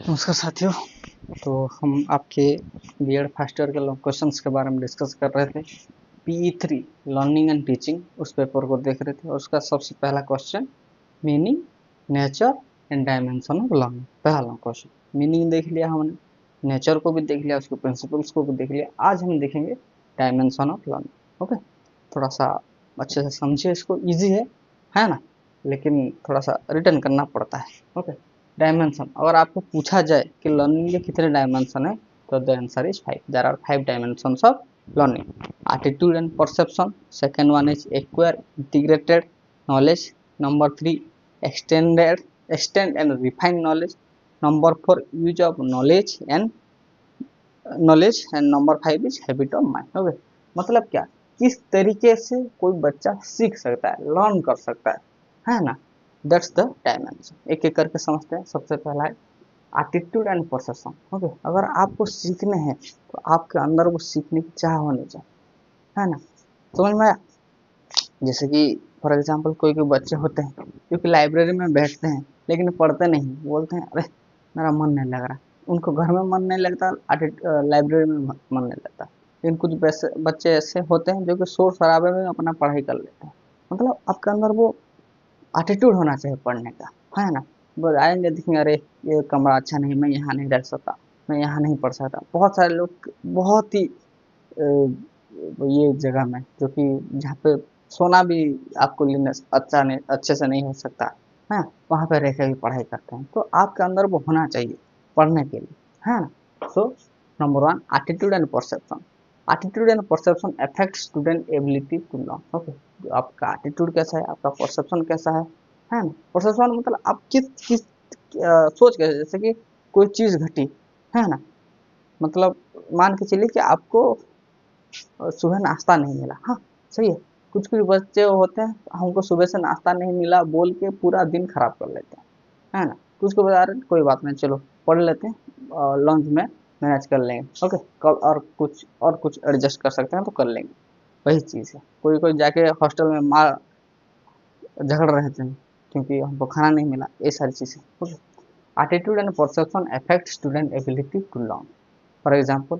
नमस्कार साथियों। तो हम आपके बीएड फर्स्ट ईयर के लॉन्ग क्वेश्चंस के बारे में डिस्कस कर रहे थे। PE3 लर्निंग एंड टीचिंग उस पेपर को देख रहे थे और उसका सबसे पहला question meaning, nature and dimension of learning. पहला क्वेश्चन मीनिंग देख लिया हमने, नेचर को भी देख लिया, उसके प्रिंसिपल्स को भी देख लिया। आज हम देखेंगे डायमेंशन ऑफ लर्निंग। ओके, थोड़ा सा अच्छे से समझिए इसको, ईजी है ना, लेकिन थोड़ा सा रिटर्न करना पड़ता है। ओके, डायमेंशन अगर आपको पूछा जाए कि लर्निंग के कितने डायमेंशन है, तो the answer is 5। There are 5 dimensions of learning. Attitude and perception, second one is acquire integrated knowledge, number 3 extend and refine knowledge, number 4 use of knowledge and number 5 is habit of mind. Okay, मतलब क्या, किस तरीके से कोई बच्चा सीख सकता है, लर्न कर सकता है ना, दैट्स द डायमेंशन। एक एक करके समझते हैं। सबसे पहला है एटीट्यूड एंड परसेप्शन। ओके, अगर आपको सीखने हैं तो आपके अंदर वो सीखने की चाह होनी चाहिए, है ना। समझ में आया? जैसे कि फॉर एग्जांपल कोई कोई बच्चे होते हैं जो कि लाइब्रेरी में बैठते हैं लेकिन पढ़ते नहीं, बोलते हैं अरे मेरा मन नहीं लग रहा। उनको घर में मन नहीं लगता, लाइब्रेरी में मन नहीं लगता। लेकिन कुछ बच्चे ऐसे होते हैं जो कि शोर शराबे में अपना पढ़ाई कर लेते हैं। मतलब आपके अंदर वो एटीट्यूड होना चाहिए पढ़ने का, है ना। बस आएंगे देखेंगे अरे ये कमरा अच्छा नहीं, मैं यहाँ नहीं रह सकता, मैं यहाँ नहीं पढ़ सकता। बहुत सारे लोग बहुत ही ये जगह में जो कि जहाँ पे सोना भी आपको लेने अच्छा नहीं, अच्छे से नहीं हो सकता है, वहाँ पे रह के भी पढ़ाई करते हैं। तो आपके अंदर वो होना चाहिए पढ़ने के लिए, है ना। So number one, attitude and perception. Attitude and perception affect student ability to learn. Okay, आपका एटीट्यूड कैसा है, आपका परसेप्शन कैसा है ना। परसेप्शन मतलब आप किस किस सोच कैसे, जैसे कि कोई चीज घटी, है ना। मतलब मान के चलिए कि आपको सुबह नाश्ता नहीं मिला, हाँ सही है। कुछ कुछ बच्चे होते हैं हमको सुबह से नाश्ता नहीं मिला बोल के पूरा दिन खराब कर लेते हैं, है ना। कुछ को बता रहे हैं कोई बात नहीं, चलो पढ़ लेते हैं और लंच में मैनेज कर लेंगे। ओके, कल और कुछ एडजस्ट कर सकते हैं तो कर लेंगे। वही चीज़ है, कोई कोई जाके हॉस्टल में मार झगड़ रहे थे क्योंकि हमको खाना नहीं मिला, ये सारी चीज़ें। Okay, attitude and perception affect student ability to learn. For example,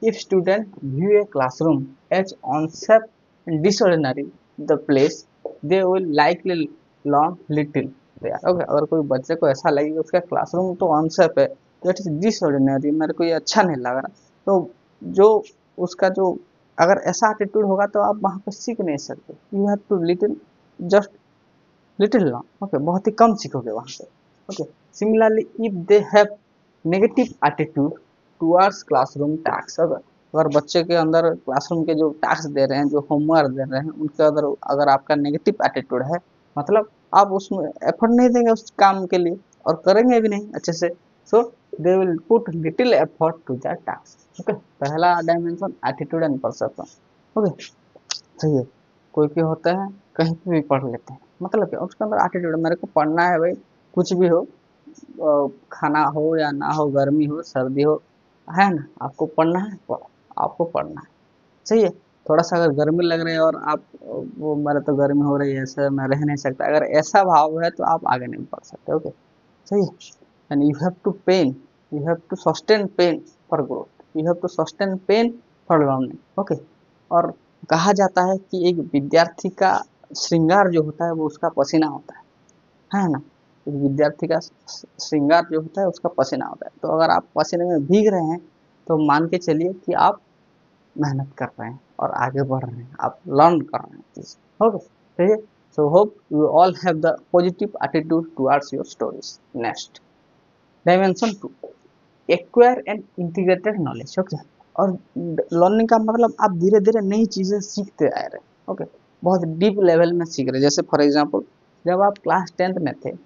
if students view a classroom as unsafe and disordinary, the place, they will likely learn little there. Okay, अगर कोई बच्चे को ऐसा लगे कि उसका क्लासरूम तो अनसेफ है, दैट इज डिसऑर्डिनरी, मेरे को ये अच्छा नहीं लग रहा, तो जो उसका जो अगर ऐसा एटीट्यूड होगा तो आप वहाँ पे सीख नहीं सकते। You have to little, just little learn. Okay, बहुत ही कम सीखोगे वहाँ से। Okay, similarly if they have negative attitude towards classroom task, अगर बच्चे के अंदर क्लासरूम के जो टास्क दे रहे हैं, जो होमवर्क दे रहे हैं, उनके अंदर अगर आपका नेगेटिव एटीट्यूड है, मतलब आप उसमें एफर्ट नहीं देंगे उस काम के लिए और करेंगे भी नहीं अच्छे से, so they will put little effort to that task. Okay, पहला dimension attitude and perception. Okay, सही है। कोई कोई होते हैं कहीं पे भी पढ़ लेते हैं, मतलब क्या उसके अंदर एटीट्यूड, मेरे को पढ़ना है भाई, कुछ भी हो, खाना हो या ना हो, गर्मी हो सर्दी हो, है ना, आपको पढ़ना है, पढ़ो, आपको पढ़ना है। सही है। थोड़ा सा अगर गर्मी लग रही है और आप वो मेरे तो गर्मी हो रही है, ऐसे मैं रह नहीं सकता, अगर ऐसा भाव है तो आप आगे नहीं बढ़ सकते। ओके, सही है। And you have to pain, you have to sustain pain for growth, you have to sustain pain for learning. Okay, और कहा जाता है कि एक विद्यार्थी का श्रृंगार जो होता है वो उसका पसीना होता है ना। एक विद्यार्थी का श्रृंगार जो होता है उसका पसीना होता है। तो अगर आप पसीने में भीग रहे हैं तो मान के चलिए कि आप मेहनत कर रहे हैं और आगे बढ़ रहे हैं, आप लर्न कर रहे हैं चीज। ओके, ठीक है। So hope you all have the positive attitude towards your stories. Next, dimension 2, acquire and integrated knowledge. Okay, और लर्निंग का मतलब आप धीरे धीरे नई चीजें सीखते आ रहे हैं। ओके, बहुत डीप लेवल में सीख रहे हैं। जैसे फॉर एग्जांपल जब आप क्लास 10th में थे,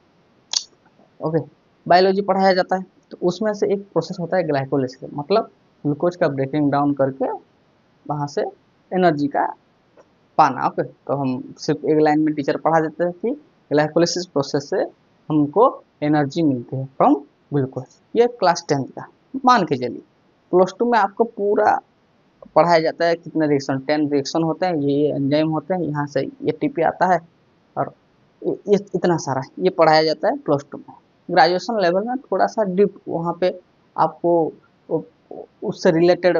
ओके, बायोलॉजी पढ़ाया जाता है, तो उसमें से एक प्रोसेस होता है ग्लाइकोलिसिस, मतलब ग्लूकोज का ब्रेकिंग डाउन करके वहां से एनर्जी का पाना। ओके, तो हम सिर्फ एक लाइन में टीचर पढ़ा देते हैं कि ग्लाइकोलिसिस प्रोसेस से हमको एनर्जी मिलती है फ्रॉम ग्लूकोज। ये क्लास 10th का मान के चलिए। प्लस 2 में आपको पूरा पढ़ाया जाता है कितने रिएक्शन, 10 रिएक्शन होते हैं, ये एंजाइम होते हैं, यहाँ से ये टीपी आता है और ये इतना सारा ये पढ़ाया जाता है प्लस 2 में। ग्रेजुएशन लेवल में थोड़ा सा डीप वहाँ पे आपको उससे रिलेटेड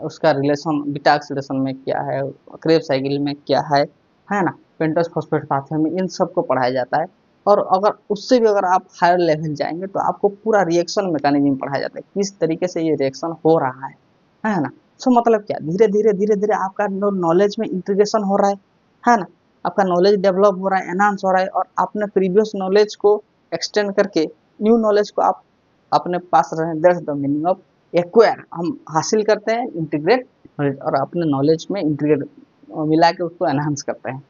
उसका रिलेशन बीटा ऑक्सीडेशन में क्या है, क्रेब साइकिल में क्या है ना, पेंटोस फॉस्फेट पाथवे में, इन सब को पढ़ाया जाता है। और अगर उससे भी अगर आप हायर लेवल जाएंगे तो आपको पूरा रिएक्शन मैकेनिज्म पढ़ाया जाता है, किस तरीके से ये रिएक्शन हो रहा है ना। सो मतलब क्या, धीरे धीरे आपका नॉलेज में इंटीग्रेशन हो रहा है ना, आपका नॉलेज डेवलप हो रहा है, एनहांस हो रहा है, और आपने प्रीवियस नॉलेज को एक्सटेंड करके न्यू नॉलेज को आप अपने पास रहे, that's the meaning of acquire. हम हासिल करते हैं इंटीग्रेट नॉलेज, और अपने नॉलेज में इंटीग्रेट मिला के उसको एनहांस करते हैं।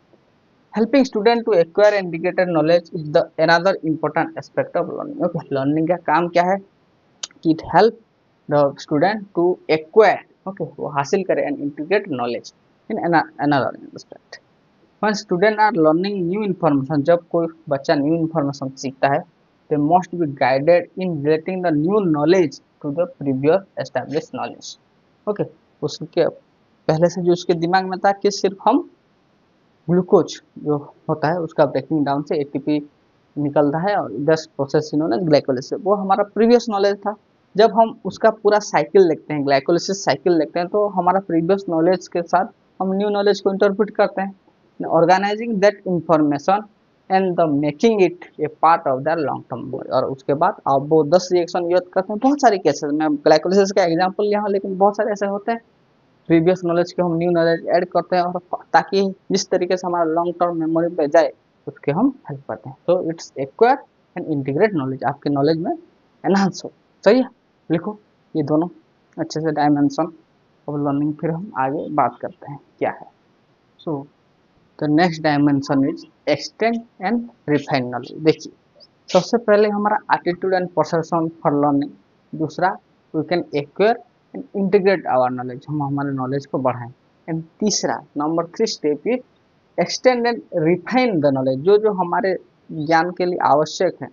Helping student to acquire integrated knowledge is the another important aspect of learning. Okay, learning का काम क्या है कि it help the student to acquire, okay, वो हासिल करे and integrate knowledge in another aspect. when students are learning new information, जब कोई बच्चा न्यू इन्फॉर्मेशन सीखता है, they must be guided in relating the new knowledge to the previous established knowledge। Okay, उसके पहले से जो उसके दिमाग में था कि सिर्फ हम ग्लूकोज जो होता है उसका ब्रेकिंग डाउन से एटीपी निकलता है और दस प्रोसेस नोन एज ग्लाइकोलिसिस, वो हमारा प्रीवियस नॉलेज था। जब हम उसका पूरा साइकिल देखते हैं, ग्लाइकोलिसिस साइकिल देखते हैं, तो हमारा प्रीवियस नॉलेज के साथ हम न्यू नॉलेज को इंटरप्रेट करते हैं, organising that information and the making it a part of the long term memory. और उसके बाद आप वो 10 रिएक्शन यूज करते हैं, बहुत सारे केसेस, मैं ग्लाइकोलिसिस का एग्जाम्पल लिया हूँ, लेकिन बहुत सारे ऐसे होते हैं प्रीवियस नॉलेज के हम न्यू नॉलेज ऐड करते हैं, और ताकि जिस तरीके से हमारा लॉन्ग टर्म मेमोरी पे जाए उसके हम हेल्प करते हैं। तो it's acquire and integrate knowledge, आपके नॉलेज में एनहांस हो। सही है, लिखो ये दोनों अच्छे से डायमेंशन ऑफ लर्निंग। फिर हम आगे बात करते हैं क्या है। So the next dimension is extend and refine knowledge. देखिए, सबसे पहले हमारा attitude and perception for learning, दूसरा we can acquire and integrate our knowledge, हम हमारे नॉलेज को बढ़ाएं, एंड तीसरा नंबर 3 step is extend and refine the knowledge, जो जो हमारे ज्ञान के लिए आवश्यक है।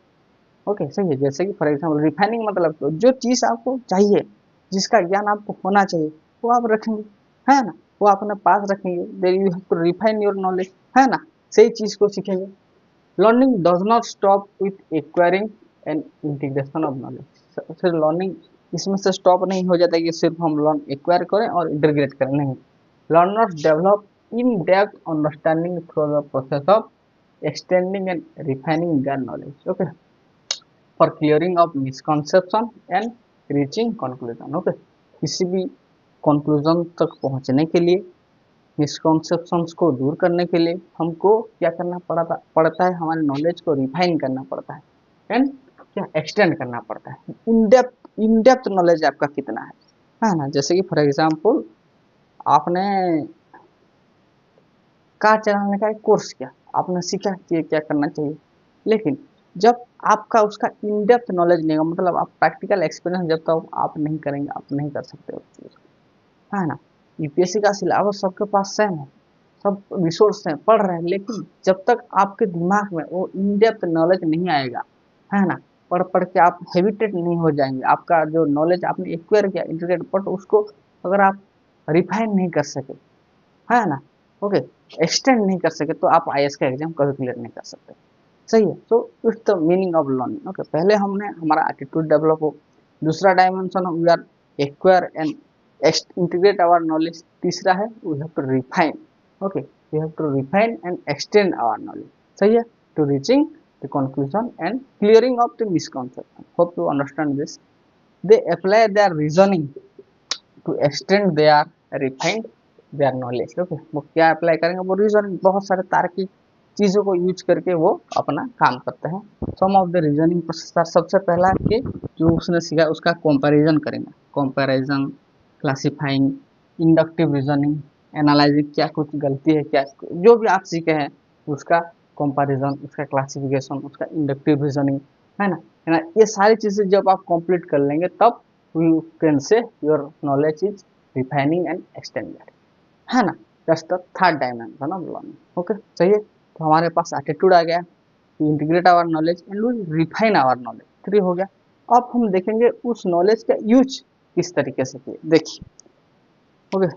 ओके, सही है, जैसे कि फॉर एग्जाम्पल रिफाइनिंग मतलब तो जो चीज़ आपको चाहिए, जिसका ज्ञान आपको होना चाहिए, वो आप रखेंगे, है ना, वो अपने पास रखेंगे, there you have to refine your knowledge, है ना, सही चीज़ को सीखेंगे। Learning does not stop with acquiring and integration of knowledge. फिर लर्निंग इसमें से स्टॉप नहीं हो जाता कि सिर्फ हम लर्न एक्वायर करें और इंटीग्रेट करें, नहीं। Learners develop in depth understanding through the process of extending and refining their knowledge, okay, for clearing of misconception and reaching conclusion. Okay, किसी भी कंक्लूजन तक पहुंचने के लिए, मिसकॉन्सेप्शंस को दूर करने के लिए हमको क्या करना पड़ता है, हमारे नॉलेज को रिफाइन करना पड़ता है एंड क्या एक्सटेंड करना पड़ता है। इन डेप्थ नॉलेज आपका कितना है ना। जैसे कि फॉर एग्जांपल आपने कार चलाने का एक कोर्स किया, आपने सीखा कि क्या करना चाहिए, लेकिन जब आपका उसका इन डेप्थ नॉलेज नहीं होगा, मतलब आप प्रैक्टिकल एक्सपीरियंस जब तक आप नहीं करेंगे आप नहीं कर सकते उस चीज़ को, है ना। यूपीएससी का सिलेबस सबके पास सेम है, सब रिसोर्स हैं, पढ़ रहे हैं, लेकिन जब तक आपके दिमाग में वो इन डेप्थ नॉलेज नहीं आएगा, है ना, पढ़ पढ़ के आप हैबिटेट नहीं हो जाएंगे, आपका जो नॉलेज आपने एक्वायर किया इंटीग्रेट, बट उसको अगर आप रिफाइन नहीं कर सके, है ना, ओके, एक्सटेंड नहीं कर सके, तो आप आईएएस का एग्जाम कभी क्लियर नहीं कर सकते। सही है, तो it's the meaning of learning. Okay, पहले हमने हमारा एटीट्यूड डेवलप हो, दूसरा dimension we are acquire and integrate our knowledge, तीसरा है we have to refine, okay, we have to refine and extend our knowledge. सही है, to reaching the conclusion and clearing of the misconception. Hope you understand this. They apply their reasoning to extend their refined their knowledge. Okay, वो क्या apply करेंगे, वो reasoning, बहुत सारे तार्किक चीज़ों को यूज करके वो अपना काम करते हैं। सम ऑफ द रीजनिंग प्रोसेस, सबसे पहला कि जो उसने सीखा उसका कंपैरिजन करेंगे, comparison, classifying, inductive reasoning, analysing, क्या कुछ गलती है, क्या जो भी आप सीखे हैं उसका कंपैरिजन, उसका क्लासिफिकेशन, उसका इंडक्टिव रीजनिंग, है ना, ये सारी चीज़ें जब आप कंप्लीट कर लेंगे तब you can say your knowledge is refining and extended, है ना। That's the third dimension of learning. Okay, सही है, तो हमारे पास एटीट्यूड आ गया, integrate our knowledge and we refine our knowledge, 3 हो गया। अब हम देखेंगे उस नॉलेज का यूज किस तरीके से किए। देखिए, ओके,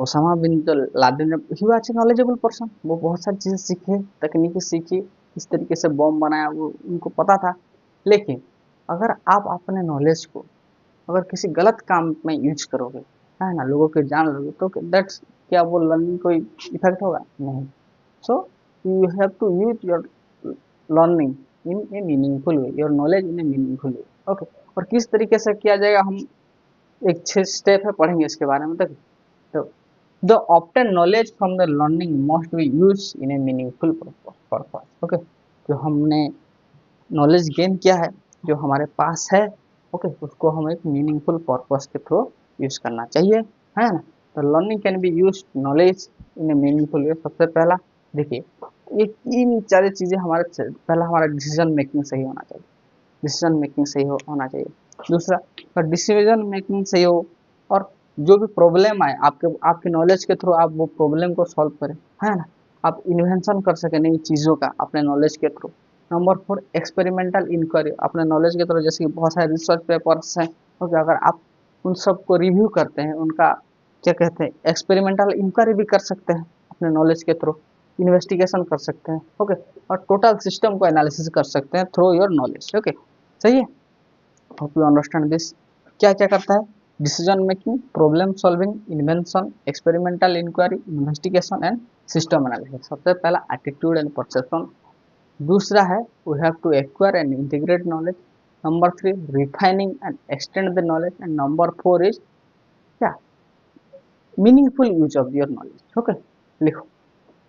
ओसामा बिन लादेन ही वाज ए नॉलेजेबल पर्सन, वो बहुत सारी चीज़ें सीखे, तकनीकी सीखी, किस तरीके से बॉम्ब बनाया वो उनको पता था। लेकिन अगर आप अपने नॉलेज को अगर किसी गलत काम में यूज करोगे, है ना, लोगों की जान लोगे, तो दैट्स क्या वो लर्निंग कोई इफेक्ट होगा? नहीं। So you have to use your learning in a meaningful way, your knowledge in a meaningful way. Okay, और किस तरीके से किया जाएगा, हम एक 6 स्टेप है, पढ़ेंगे इसके बारे में। तक तो the obtained knowledge from the learning must be use in a meaningful purpose. Okay, जो हमने नॉलेज गेन किया है, जो हमारे पास है, ओके, उसको हम एक मीनिंगफुल पर्पस के थ्रू यूज करना चाहिए, है ना। तो learning can be use knowledge in a meaningful वे। सबसे पहला देखिए, ये तीन चार चीजें हमारे, पहला हमारा डिसीजन मेकिंग सही होना चाहिए, डिसीजन मेकिंग सही होना चाहिए। दूसरा, अगर डिसीजन मेकिंग सही हो और जो भी प्रॉब्लम आए आपके आपकी नॉलेज के थ्रू, आप वो प्रॉब्लम को सॉल्व करें, है ना, आप इन्वेंशन कर सकें नई चीज़ों का अपने नॉलेज के थ्रू। नंबर 4, एक्सपेरिमेंटल इंक्वायरी, अपने नॉलेज के थ्रू, जैसे कि बहुत सारे रिसर्च पेपर्स हैं, ओके, अगर आप उन सबको रिव्यू करते हैं, उनका क्या कहते हैं, एक्सपेरिमेंटल इंक्वायरी भी कर सकते हैं अपने नॉलेज के थ्रू, इन्वेस्टिगेशन कर सकते हैं, ओके, और टोटल सिस्टम को एनालिसिस कर सकते हैं थ्रू योर नॉलेज। ओके, सही है। Hope you understand this. क्या क्या करता है? Decision making, problem solving, invention, experimental inquiry, investigation and system analysis. सबसे पहला एटीट्यूड एंड परसेप्शन। दूसरा है we have to acquire and integrate knowledge. Number 3, refining and extend the knowledge. And number 4 is क्या, meaningful use of your knowledge. Okay, लिखो,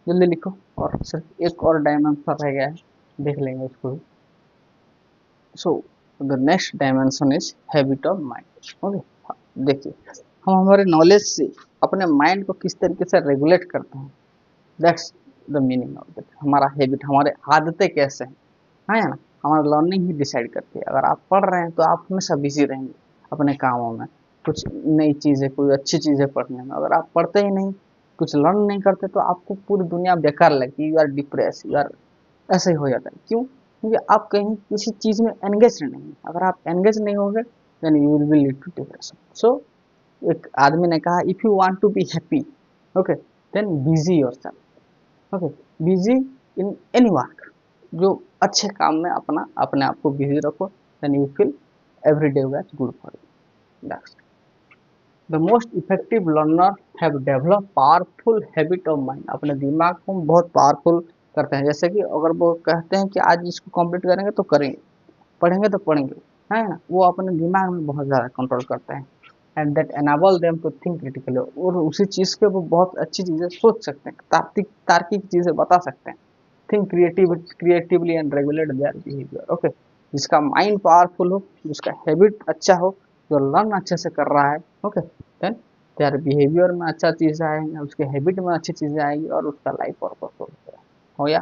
जल्दी लिखो। और सिर्फ एक और डायमेंशन रह गया है, देख लेंगे उसको। सो the next dimension is habit of mind. Okay, देखिए, हम हमारे नॉलेज से अपने माइंड को किस तरीके से रेगुलेट करते हैं, that's the meaning of it. हमारा हैबिट, हमारे आदतें कैसे हैं, है ना, हमारा लर्निंग ही डिसाइड करती है। अगर आप पढ़ रहे हैं तो आप हमेशा बिजी रहेंगे अपने कामों में, कुछ नई चीज़ें, कोई अच्छी चीज़ें पढ़ने में। अगर आप पढ़ते ही नहीं, कुछ लर्न नहीं करते, तो आपको पूरी दुनिया बेकार लगती है, you are depress, you are, ऐसा ही हो जाता है। क्यों? क्योंकि आप कहीं किसी चीज़ में एंगेज नहीं हैं। अगर आप एंगेज नहीं होंगे, then you will be lead to depression. So एक आदमी ने कहा, if you want to be happy, okay, then busy yourself. Okay, busy in any work, जो अच्छे काम में अपना अपने आप को बिजी रखो, then you feel every day that's good for you. Next, the most effective learner have develop powerful habit of mind. अपने दिमाग को बहुत पावरफुल करते हैं। जैसे कि अगर वो कहते हैं कि आज इसको कंप्लीट करेंगे तो करेंगे, पढ़ेंगे तो पढ़ेंगे, है ना, वो अपने दिमाग में बहुत ज़्यादा कंट्रोल करते हैं। And that enable them to think critically, और उसी चीज़ के वो बहुत अच्छी चीज़ें सोच सकते हैं, तार्किक तार्किक चीज़ें बता सकते हैं। Think creatively and regulate their behaviour. Okay, जिसका माइंड पावरफुल हो, जिसका हैबिट अच्छा हो, जो लर्न अच्छे से कर रहा है, ओके, देन तेरे बिहेवियर में अच्छा चीज़ें आएंगे, उसके हैबिट में अच्छी चीज़ें आएंगी, और उसका लाइफ पर्पस हो गया।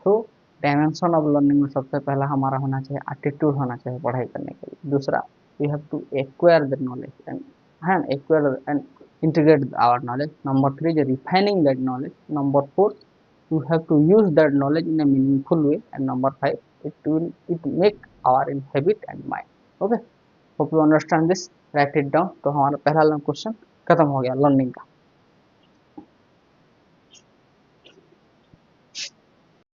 तो डायमेंशन ऑफ लर्निंग में सबसे पहला हमारा होना चाहिए एटीट्यूड होना चाहिए पढ़ाई करने के लिए। दूसरा, we have to acquire the knowledge and, है, acquire and integrate our knowledge. Number 3 is refining that knowledge. Number 4, you have to use that knowledge in a meaningful way. And number 5, it make our in habit and mind. Okay, hope you understand this. Write it down. तो हमारा पहला question खत्म हो गया learning का।